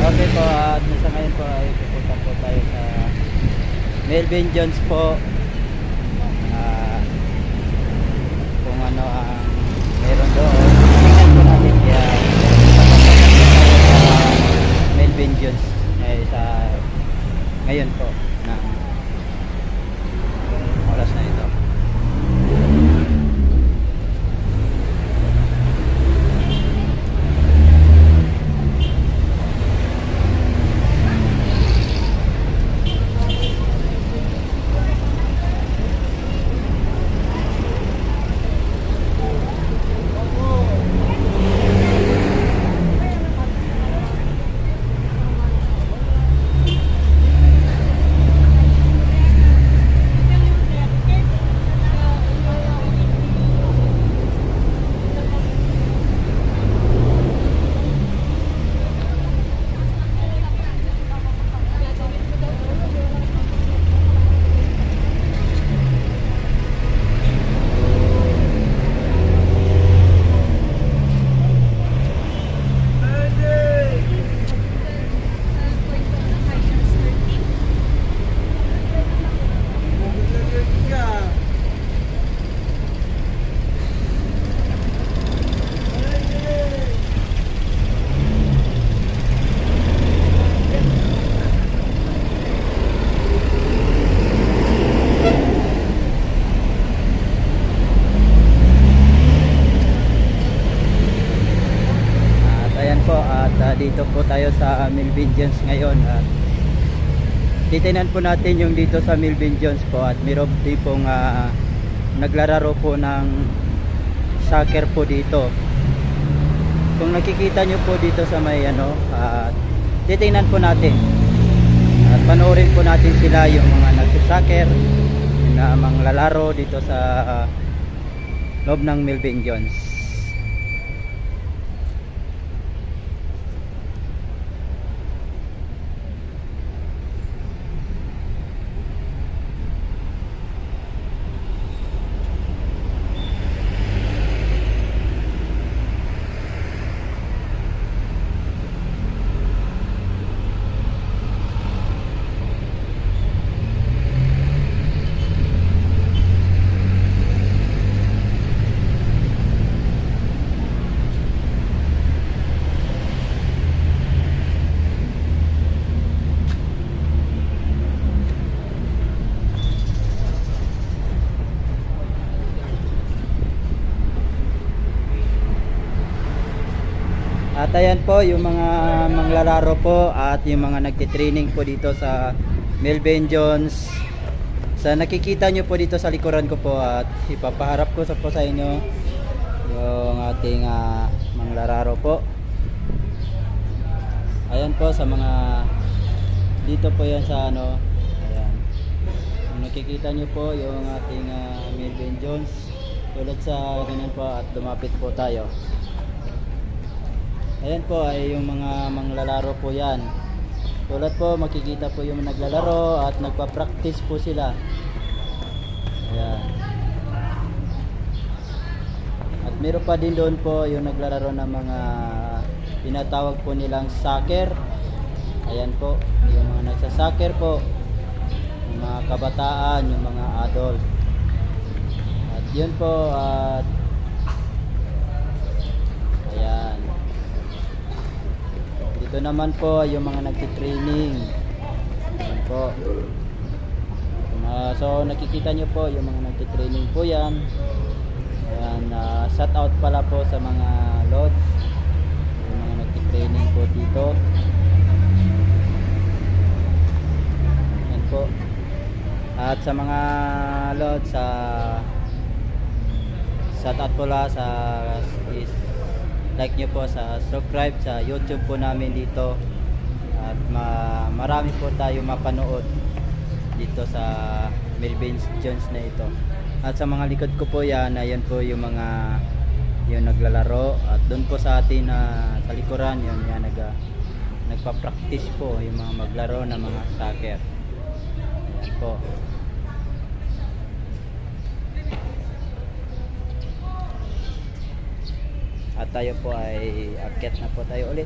Okay po, at sa ngayon po ay pupunta po tayo sa Melvin Jones po. Ah, kung ano ang meron doon. Tingnan po natin kaya sa Melvin Jones sa ngayon po na oras na ito. Dito po tayo sa Melvin Jones ngayon at titinan po natin yung dito sa Melvin Jones po at meron din pong naglalaro po ng soccer po dito. Kung nakikita nyo po dito sa may titinan po natin at panoorin po natin sila yung mga nag-soccer na mga lalaro dito sa loob ng Melvin Jones. At ayan po yung mga manglalaro po at yung mga nagtitraining po dito sa Melvin Jones. Sa nakikita nyo po dito sa likuran ko po at ipapaharap ko po sa inyo yung ating manglalaro po. Ayan po sa mga dito po yan sa ayan. Kung nakikita nyo po yung ating Melvin Jones tulad sa ganyan po at lumapit po tayo. Ayan po ay yung mga manglalaro po yan. Tulad po makikita po yung naglalaro at nagpa-practice po sila. Ayan. At meron pa din doon po yung naglalaro ng mga tinatawag po nilang soccer. Ayan po, yung mga nagsa-soccer po, yung mga kabataan, yung mga adult. At yun po at ayan. Ito naman po yung mga nagtitraining. Ayan po. So nakikita nyo po yung mga nagtitraining po yan. Ayan, shout out pala po sa mga lods, yung mga nagtitraining po dito. Ayan po. At sa mga lods, shout out pala sa like nyo po sa subscribe sa YouTube po namin dito at marami po tayo mapanood dito sa Melvin Jones na ito. At sa mga likod ko po yan, ayan po yung mga yung naglalaro at doon po sa atin sa likuran yun yan nagpa-practice po yung mga maglaro ng mga soccer. Ayan po. At tayo po ay akyat na po tayo ulit.